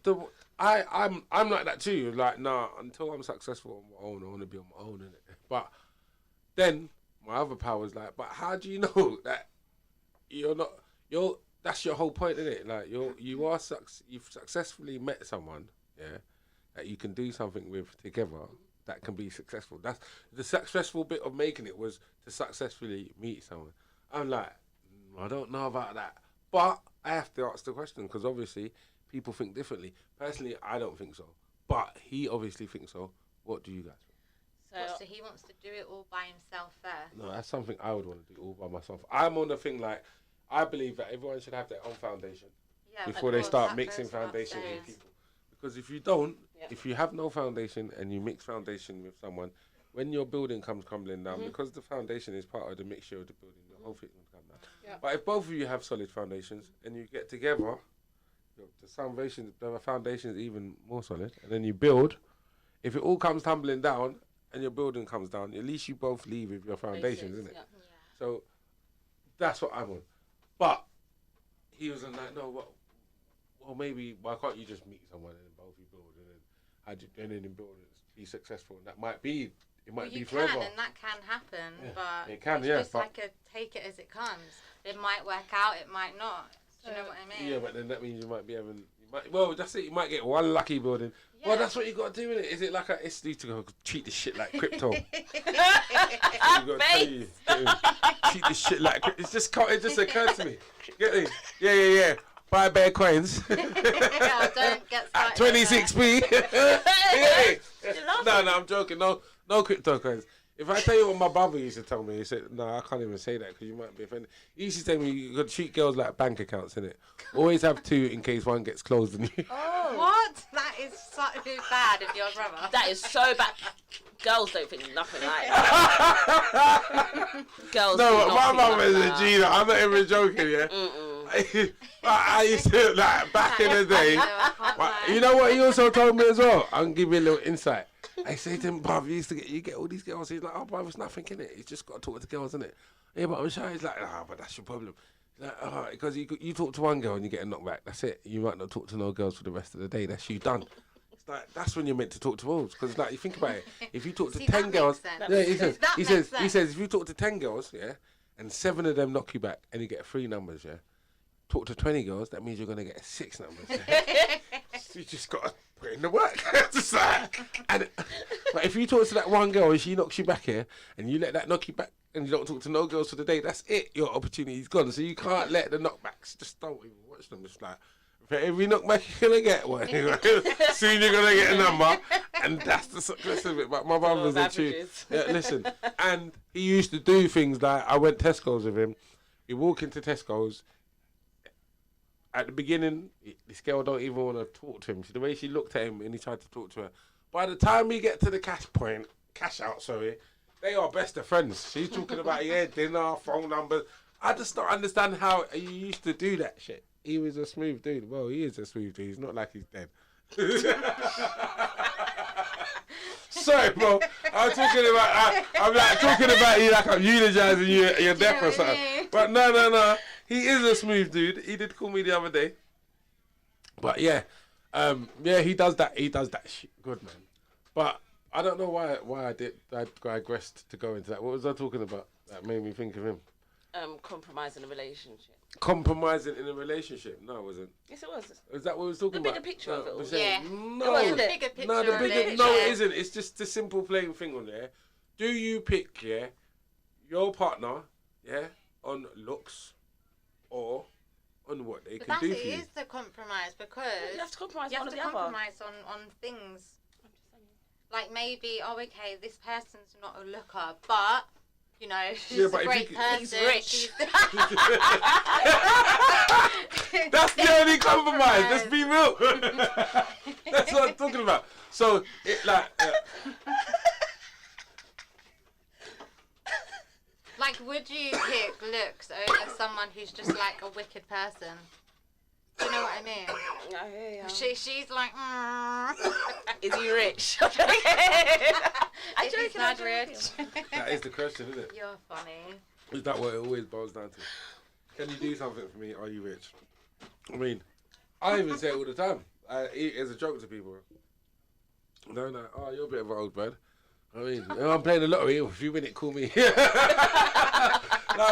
I'm like that too. Like, nah, until I'm successful on my own, I want to be on my own, innit? But then my other pal was like, but how do you know that that's your whole point, innit? Like, you've successfully met someone, yeah, that you can do something with together that can be successful. That's the successful bit of making it, was to successfully meet someone. I'm like, I don't know about that, but I have to ask the question because obviously people think differently. Personally, I don't think so, but he obviously thinks so. What do you guys think? So he wants to do it all by himself first? No, that's something I would want to do all by myself. I'm on the thing like, I believe that everyone should have their own foundation before they start mixing foundation with people. Because if you don't, if you have no foundation and you mix foundation with someone, when your building comes crumbling down, because the foundation is part of the mixture of the building, the whole thing will come down. Yeah. But if both of you have solid foundations and you get together, the foundation is even more solid, and then you build. If it all comes tumbling down and your building comes down, at least you both leave with your foundations, isn't it? Yeah. So that's what I'm on. But he was like, no, well, maybe why can't you just meet someone and both you build and then build and be successful? And that might be. It might be forever. And that can happen, but it can, it's just like take it as it comes. It might work out, it might not. Do you know what I mean? Yeah, but then that means you might be having. Well, that's it. You might get one lucky building. Yeah. Well, that's what you got to do with it. Is it like it's need to go treat this shit like crypto? Treat this shit like crypto. It just occurred to me. Get me? Yeah. Buy bare coins. Don't get started at 26p. No, I'm joking. No crypto coins. If I tell you what my brother used to tell me, he said, no, I can't even say that because you might be offended. He used to tell me you got to treat girls like bank accounts, innit? Always have two in case one gets closed on you. Oh. What? That is so bad of your brother. That is so bad. Girls don't think nothing like that. Girls no, my mum is a G. I'm not even joking, yeah? I used to, like, back in the day. You know what he also told me as well? I'll give you a little insight. I say to him, bruv, you get all these girls. He's like, oh, bruv, it's nothing, innit? He's just got to talk to girls, innit? Yeah, but I'm shy. He's like, but that's your problem. He's like, oh, because you talk to one girl and you get a knockback. That's it. You might not talk to no girls for the rest of the day. That's you done. It's like, that's when you're meant to talk to all. Because, like, you think about it. If you talk to 10 girls. Yeah, he says, if you talk to 10 girls, yeah, and 7 of them knock you back and you get 3 numbers, yeah, talk to 20 girls, that means you're going to get 6 numbers. Yeah? So you just got to put in the work. But if you talk to that one girl and she knocks you back here, and you let that knock you back, and you don't talk to no girls for the day, that's it. Your opportunity's gone. So you can't let the knockbacks. Just don't even watch them. Just like, for every knockback you're going to get one. Soon you're going to get a number. And that's the success of it. But my brother's a true. Yeah, listen. And he used to do things like, I went Tesco's with him. We walk into Tesco's. At the beginning, this girl don't even want to talk to him. The way she looked at him and he tried to talk to her. By the time we get to the cash out, they are best of friends. She's talking about, dinner, phone numbers. I just don't understand how you used to do that shit. He was a smooth dude. Well, he is a smooth dude. He's not like he's dead. Sorry, bro. I'm talking about you like I'm eulogizing you're deaf or something. But no. He is a smooth dude. He did call me the other day. But yeah, he does that. He does that shit good, man. But I don't know why I digressed to go into that. What was I talking about that made me think of him? Compromising a relationship. Compromising in a relationship? No, it wasn't. Yes, it was. Is that what we was talking about? The bigger picture of it all. Yeah. No, it wasn't the bigger picture. No, it isn't. It's just the simple plain thing on there. Do you pick your partner on looks or on what they But can do for it you. is the compromise because You have to compromise you one have or to the other. compromise on things. Like maybe, okay, this person's not a looker, but you know, she's but a if great you person. He's rich. She's... That's the only compromise. Let's be real. That's what I'm talking about. So it like. Like, would you pick looks over someone who's just like a wicked person? Do you know what I mean? I hear ya. She's like, Is he rich? If he's not I'm rich. That is the question, isn't it? You're funny. Is that what it always boils down to? Can you do something for me? Are you rich? I mean, I even say it all the time. It's a joke to people. They're like, oh, you're a bit of an old bird. I mean, if I'm playing the lottery, if you win it, call me. Like,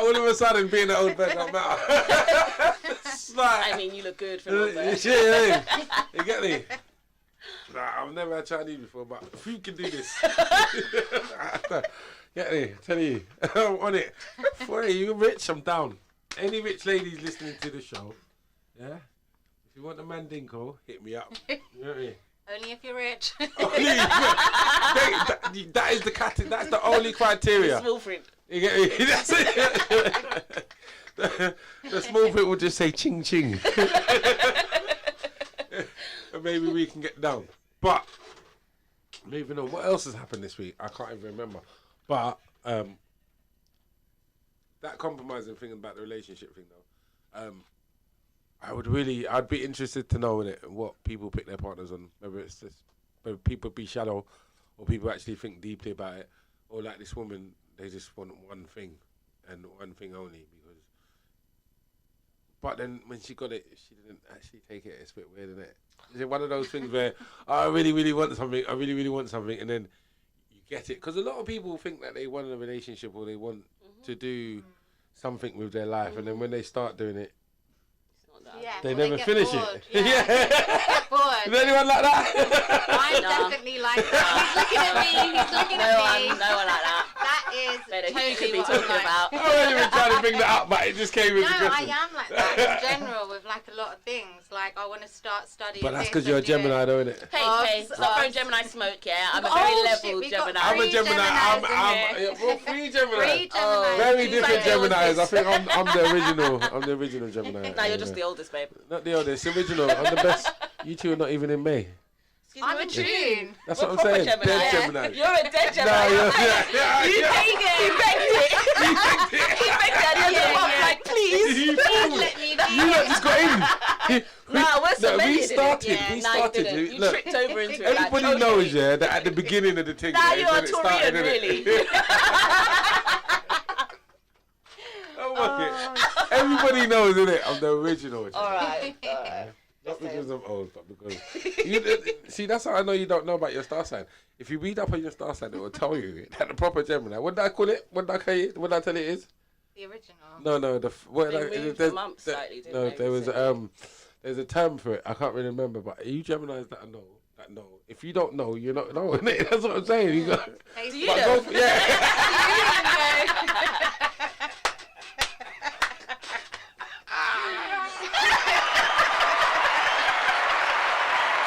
all of a sudden, being an old bird don't matter. It's like, I mean, you look good for an old bird. yeah, you get me? Nah, I've never had Chinese before, but if you can do this. Get me? Tell you. I'm on it. Boy, you rich, I'm down. Any rich ladies listening to the show, yeah? If you want a mandinko, hit me up. You know what I mean? Only if you're rich. That is the category. That's the only criteria. Small print. You get me? That's it. The small print will just say ching ching. And maybe we can get down. But moving on, what else has happened this week? I can't even remember. But that compromising thing about the relationship thing, though. I'd be interested to know in it what people pick their partners on. Whether people be shallow, or people actually think deeply about it, or like this woman, they just want one thing and one thing only. But then when she got it, she didn't actually take it. It's a bit weird, isn't it? Is it one of those things where I really, really want something, and then you get it? Because a lot of people think that they want a relationship or they want to do something with their life, and then when they start doing it, Yeah, they well, never get finish bored. it. Yeah. Get bored. Is anyone like that? I'm definitely like that. He's looking at me. He's looking at me. No one like that. That is Better, totally you could be what talking I'm like. about. I wasn't even trying to bring that up, but it just came in. No, I am like that in general with like a lot of things. Like I want to start studying. But that's this because you're a and do it. Gemini, though, isn't it? Hey, stop throwing Gemini smoke, yeah? I'm a very level shit, we got Gemini. I'm a Three Gemini. Geminis in Well, three Gemini. Three Geminis. Very Two different Geminis. Geminis. I think I'm the original. I'm the original Gemini. No, you're just the oldest, babe. Not the oldest, original. I'm the best. You two are not even in May. Excuse me, I'm a we're June. That's We're what I'm saying. proper Dead Gemini. Gemini. You're a dead Gemini. No, you're, You begged it. He begged it. He begged it. And he was like, please. You Let fool. me be. You lot just got in. Nah, we're cemented in we it. started. Yeah, We nah, started. you didn't. You Look, tripped over into it. everybody like, knows, okay. yeah, that at the beginning of the thing, Nah, yeah, you is are when it started, Taurian, innit? really. Oh, fuck it. Everybody knows, innit? I'm the original. All right. Not because I'm old, but because see, that's how I know you don't know about your star sign. If you read up on your star sign, it will tell you that the proper Gemini. What did I call it? What did I tell you? What did I tell you it is? The original. No. They moved the month slightly, didn't no, they, there was recently? there's a term for it. I can't really remember. But you Geminis that know. If you don't know, you're not knowing it. That's what I'm saying. You got. Hey, Do you But know? go for, yeah.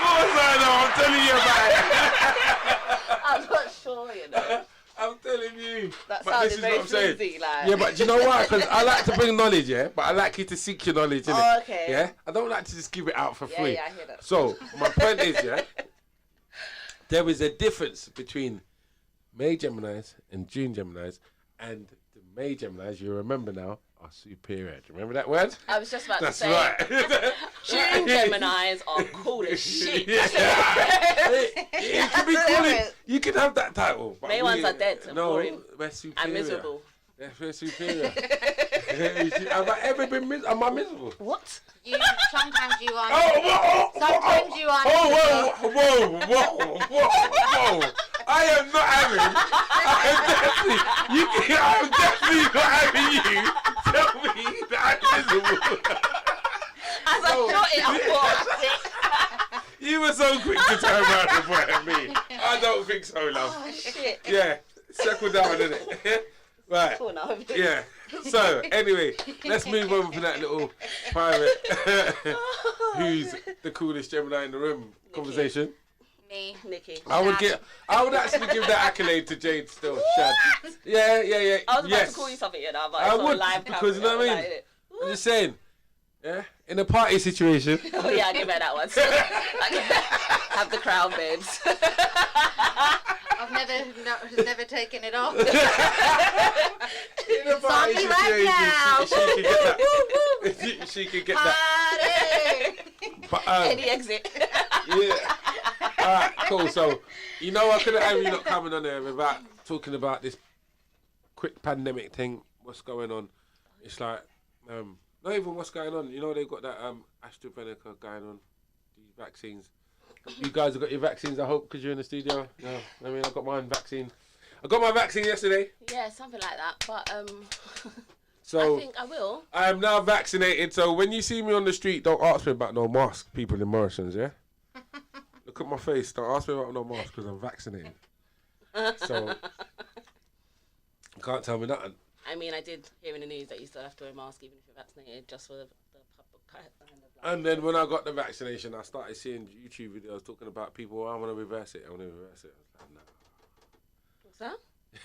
I'm telling you about it. I'm not sure, you know. I'm telling you. That But sounded this is very what I'm saying. flimsy, like. Yeah, but do you know why? Because I like to bring knowledge, yeah? But I like you to seek your knowledge, innit? Oh, okay. Yeah? I don't like to just give it out for free. Yeah, I hear that. So, my point is, yeah? There is a difference between May Geminis and June Geminis, and the May Geminis, you remember now, are superior. Do you remember that word? I was just about That's to say, right. June Geminis are cool as shit. It could be cool. You can have that title. But May ones are dead and no, boring we're superior. and miserable. Yeah, we're superior. Have I ever been miserable? Am I miserable? What? Sometimes you are. Sometimes you are. Whoa. I am not having. I am definitely not having you tell me that I'm miserable. As I thought it, I thought. You were so quick to turn around and point at me. I don't think so, love. Oh, shit. Yeah, settle down, innit? Right. Cool now. Yeah. So, anyway, let's move on from that little private who's the coolest Gemini in the room conversation. Me. Nikki. I would actually give that accolade to Jade still. Shad. Yeah. I was about yes. to call you something, you know, but I it's on would, live because you camera, know what I mean? I'm just saying, yeah, in a party situation. Oh yeah, I give her that one. Have the crown, babes. I've never taken it off. In a party Sorry right now. she could get that. But, Any exit. yeah. Alright, cool. So, you know, I couldn't have you not coming on there without talking about this quick pandemic thing. What's going on? It's like, not even what's going on. You know, they've got that AstraZeneca going on, these vaccines. You guys have got your vaccines, I hope, because you're in the studio. No, I mean, I got my vaccine. I got my vaccine yesterday. Yeah, something like that. But So I think I will. I am now vaccinated. So when you see me on the street, don't ask me about no mask, people in Morrison's, yeah? Look at my face. Don't ask me about no mask because I'm vaccinated. So you can't tell me nothing. I mean, I did hear in the news that you still have to wear a mask even if you're vaccinated, just for the public kind of like. And then when I got the vaccination, I started seeing YouTube videos talking about people, I want to reverse it. I want to reverse it. I was like, nah. What's that?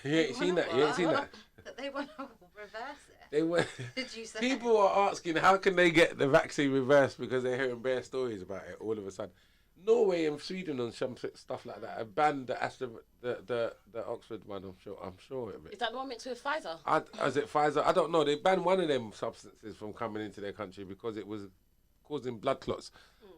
You ain't seen that. You ain't seen that. That they want to reverse it. They were. Did you say? People are asking how can they get the vaccine reversed because they're hearing bare stories about it all of a sudden. Norway and Sweden and some stuff like that have banned the Oxford one. I'm sure of it. Is that the one mixed with Pfizer? Is it Pfizer? I don't know. They banned one of them substances from coming into their country because it was causing blood clots.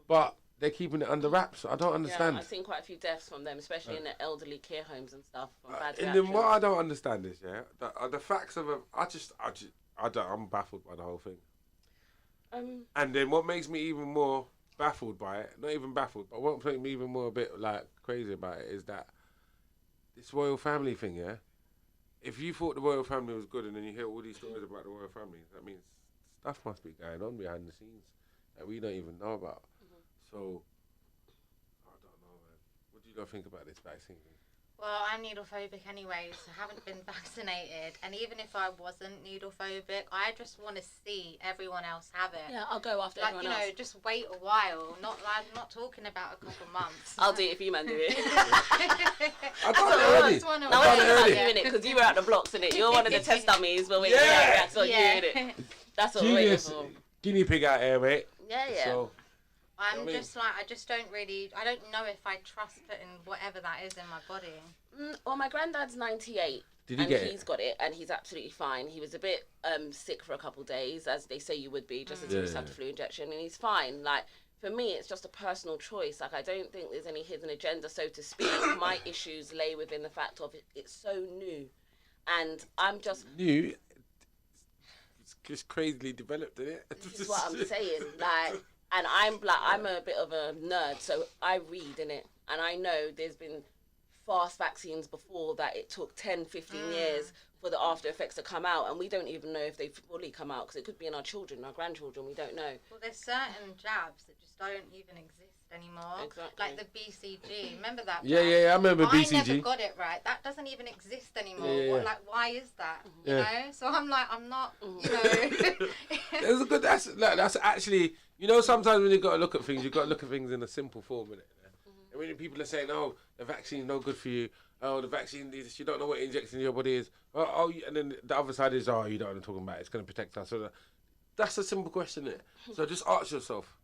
But they're keeping it under wraps. I don't understand. Yeah, I've seen quite a few deaths from them, especially in the elderly care homes and stuff. From bad And reactions. then what I don't understand is, the facts of I'm baffled by the whole thing. And then what makes me even more baffled by it, not even baffled, but what makes me even more a bit like crazy about it is that this royal family thing, yeah? If you thought the royal family was good and then you hear all these stories about the royal family, that means stuff must be going on behind the scenes that we don't even know about. So, I don't know, man. What do you think about this vaccine thing? Well, I'm needle phobic anyway, so I haven't been vaccinated. And even if I wasn't needle phobic, I just want to see everyone else have it. Yeah, I'll go after everyone else. Just wait a while. Not talking about a couple months. I'll do it if you man do it. I done it already. Now, when you're doing it, because you were at the blocks, innit? You're one of the test dummies, but wait, that's what you, innit? That's what we're waiting for. Guinea pig out here, mate. Yeah. So, I don't know if I trust putting whatever that is in my body. Well, my granddad's 98. Did he get he's got it, and he's absolutely fine. He was a bit sick for a couple of days, as they say you would be, just as you just have the flu injection, and he's fine. Like, for me, it's just a personal choice. Like, I don't think there's any hidden agenda, so to speak. My issues lay within the fact of it's so new, and I'm just... New? It's just crazily developed, isn't it? This is what I'm saying, like... And I'm a bit of a nerd, so I read in it, and I know there's been fast vaccines before that it took 10, 15 years for the after effects to come out, and we don't even know if they've fully come out, because it could be in our children, our grandchildren, we don't know. Well, there's certain jabs that just don't even exist anymore. Exactly. Like the BCG, remember that? Yeah, I remember BCG. I never got it right. That doesn't even exist anymore. Yeah. Why is that? You know? So I'm like, I'm not, you know. That's actually, you know, sometimes when you've got to look at things, you've got to look at things in a simple form, innit? And when people are saying, oh, the vaccine's no good for you, oh, the vaccine, you don't know what injection in your body is, and then the other side is, oh, you don't know what I'm talking about, it's going to protect us. So that's a simple question, innit? So just ask yourself,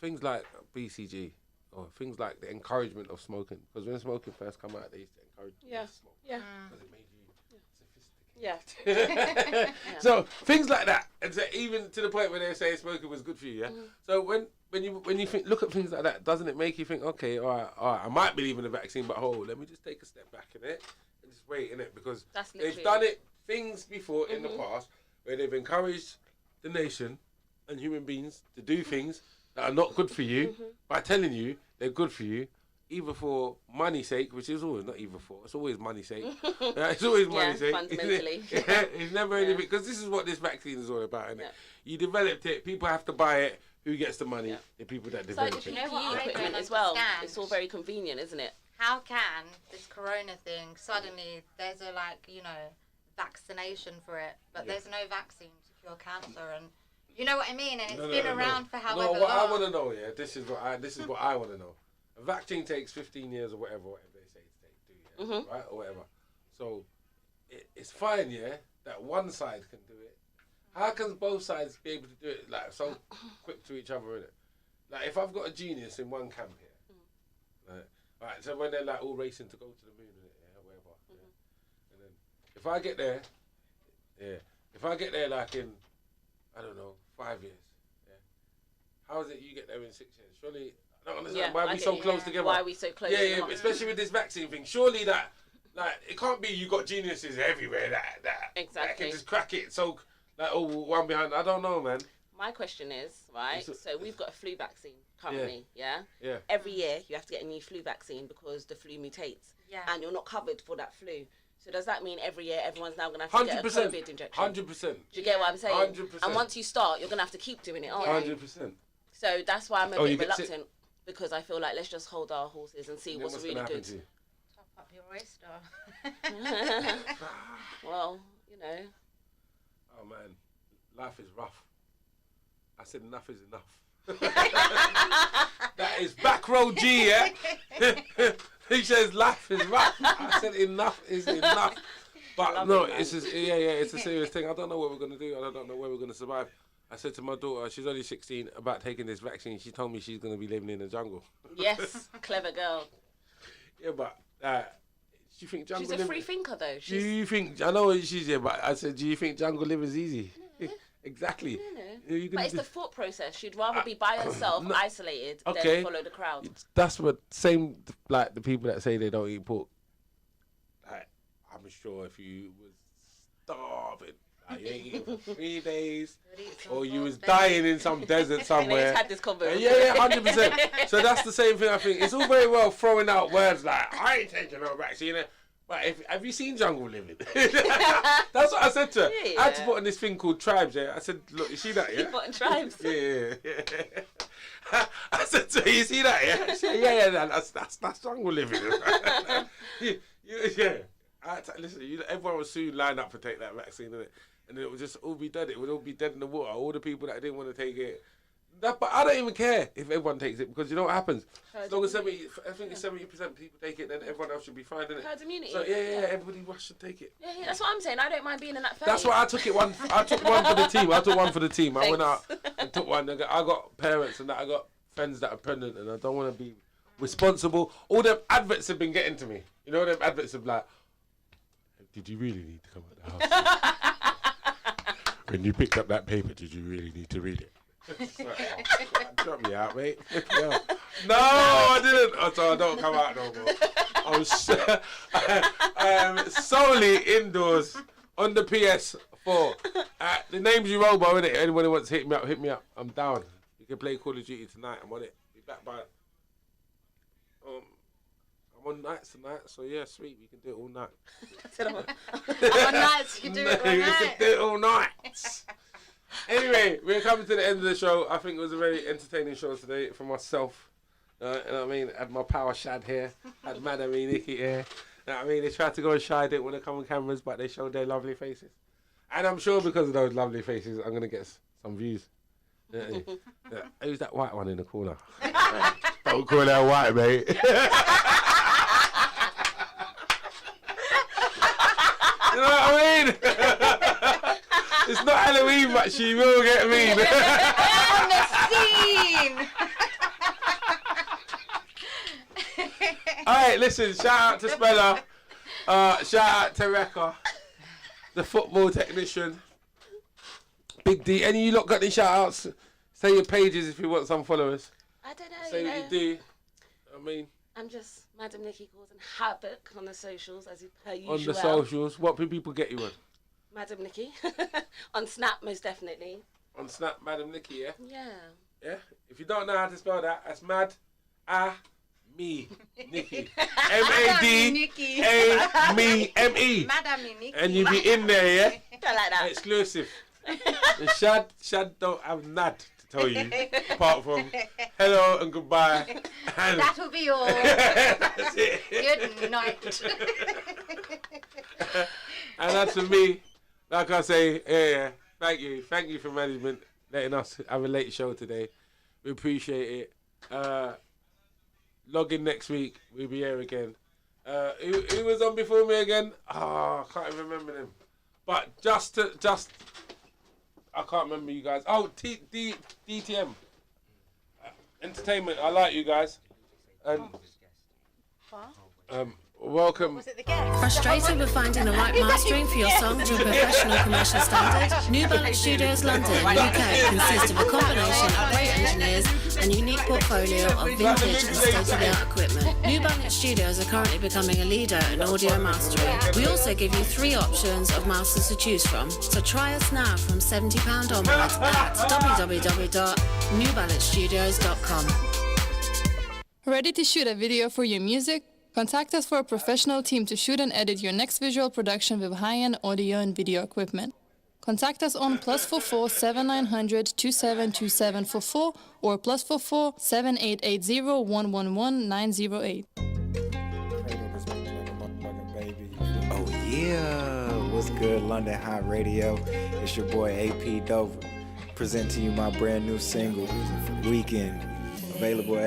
things like BCG, or things like the encouragement of smoking, because when smoking first came out, they used to encourage you to smoke. Yeah. Because it made you sophisticated. Yeah. So things like that, and so even to the point where they say smoking was good for you, yeah. So when you look at things like that, doesn't it make you think, okay, all right, I might believe in the vaccine, but let me just take a step back in it and just wait in it, because they've done things before in the past where they've encouraged the nation and human beings to do things that are not good for you by telling you they're good for you. Either for money's sake, which is always not either for, it's always money's sake. It's always money's sake. Fundamentally. It's never anything, because this is what this vaccine is all about, isn't it? You developed it, people have to buy it. Who gets the money? The people that develop it. You know what equipment as well. It's all very convenient, isn't it? How can this corona thing suddenly there's a vaccination for it, but there's no vaccine to cure cancer, and you know what I mean. And it's been around for however long. No, what I want to know, this is what I want to know. A vaccine takes 15 years or whatever they say it takes, 2 years, right, or whatever. So it's fine, that one side can do it. How can both sides be able to do it like so quick to each other, innit? Like if I've got a genius in one camp here, right, so when they're like all racing to go to the moon, whatever, and then if I get there, like in, I don't know, 5 years, how is it you get there in 6 years? Surely, I don't understand why are we so close together. Why are we so close? Yeah, but especially with this vaccine thing. Surely that, like, it can't be you got geniuses everywhere that can just crack it. So, like, one behind. I don't know, man. My question is, right, so we've got a flu vaccine currently, Yeah. Every year you have to get a new flu vaccine because the flu mutates. Yeah. And you're not covered for that flu. So does that mean every year everyone's now going to have to get a COVID injection? 100%. Do you get what I'm saying? 100%. And once you start, you're going to have to keep doing it, aren't you? 100%. So that's why I'm a bit reluctant, because I feel like let's just hold our horses and see what's really good. Top up your oyster. Well, you know. Oh, man. Life is rough. I said enough is enough. That is back row G, yeah? He says life is rough. I said enough is enough. But no, it's a serious thing. I don't know what we're going to do. I don't know where we're going to survive. I said to my daughter, she's only 16, about taking this vaccine. She told me she's going to be living in the jungle. Yes, clever girl. Yeah, but do you think jungle She's a free thinker, though. Do you think, I know she's here, but I said, do you think jungle living is easy? Exactly. But it's the thought process. She'd rather be by herself, isolated, than follow the crowd. That's what, same like the people that say they don't eat pork. Like, I'm sure if you was starving, like, you ain't eating for 3 days, or you was dying in some desert somewhere. And had this conversation. Yeah, 100%. So that's the same thing, I think. It's all very well throwing out words like, I ain't taking no vaccine. But have you seen jungle living? That's what I said to her. Yeah. I had to put on this thing called tribes, I said, look, you see that, You put on tribes? Yeah. I said to her, you see that, She said, that's jungle living. Listen, everyone will soon line up to take that vaccine, innit? And it would just all be dead. It would all be dead in the water. All the people that didn't want to take it. But I don't even care if everyone takes it, because you know what happens? As long as 70% people take it, then everyone else should be fine, innit? Herd immunity. So everybody should take it. Yeah, that's what I'm saying. I don't mind being in that phase. That's why I took one for the team. I took one for the team. I went out and took one. I got parents and that. I got friends that are pregnant, and I don't want to be responsible. All them adverts have been getting to me. You know, them adverts have like, did you really need to come at the house? When you picked up that paper, did you really need to read it? Drop me out, mate. No, I didn't. So I don't come out no more. I'm solely indoors on the PS4. The name's you robo, innit? Anyone who wants to hit me up. I'm down. You can play Call of Duty tonight. I'm on it. Be back by. I'm on nights tonight, so yeah, sweet. We can do it all night. I'm on nights. You can do it all night. You can do it all night. Anyway, we're coming to the end of the show. I think it was a very entertaining show today for myself. You know what I mean? I had my power shad here. Had Madam E. Nikki here. You know what I mean? They tried to go and shy, didn't want to come on cameras, but they showed their lovely faces. And I'm sure because of those lovely faces, I'm going to get some views. You know what I mean? Who's that white one in the corner? Don't call her white, mate. You know what I mean? It's not Halloween, but she will get mean. On the scene. Alright, listen, shout out to Speller. Shout out to Rekka, the football technician. Big D. Any of you lot got any shout outs? Say your pages if you want some followers. I don't know. Say what you do. I mean, I'm just Madam Nikki causing havoc on the socials as per usual. on the socials, what can people get you on? Madam Nikki. On Snap, most definitely. On Snap, Madam Nikki, yeah? Yeah. Yeah? If you don't know how to spell that, that's me, Nikki. M-A-D-A-me-M-E. Madam Nikki. And you be in there, yeah? Don't like that. Exclusive. And Shad don't have nad to tell you, apart from hello and goodbye. And That'll be all. that's it. Good night. And as for me, like I say, yeah, thank you for management letting us have a late show today. We appreciate it. Log in next week. We'll be here again. Who was on before me again? I can't even remember them. But just I can't remember you guys. Oh, DTM Entertainment. I like you guys. And welcome. Was it the guest? Frustrated with finding the right mastering for your song to a professional commercial standard? New Balance Studios London, UK consists of a combination of great engineers and unique portfolio of vintage and state-of-the-art equipment. New Balance Studios are currently becoming a leader in audio mastering. We also give you 3 options of masters to choose from, so try us now from £70 onwards at www.newbalancestudios.com. Ready to shoot a video for your music? Contact us for a professional team to shoot and edit your next visual production with high-end audio and video equipment. Contact us on +44 7900 272744 or +44 7880 111 908. Oh yeah, what's good, London Hot Radio? It's your boy AP Dover, presenting you my brand new single, Weekend, available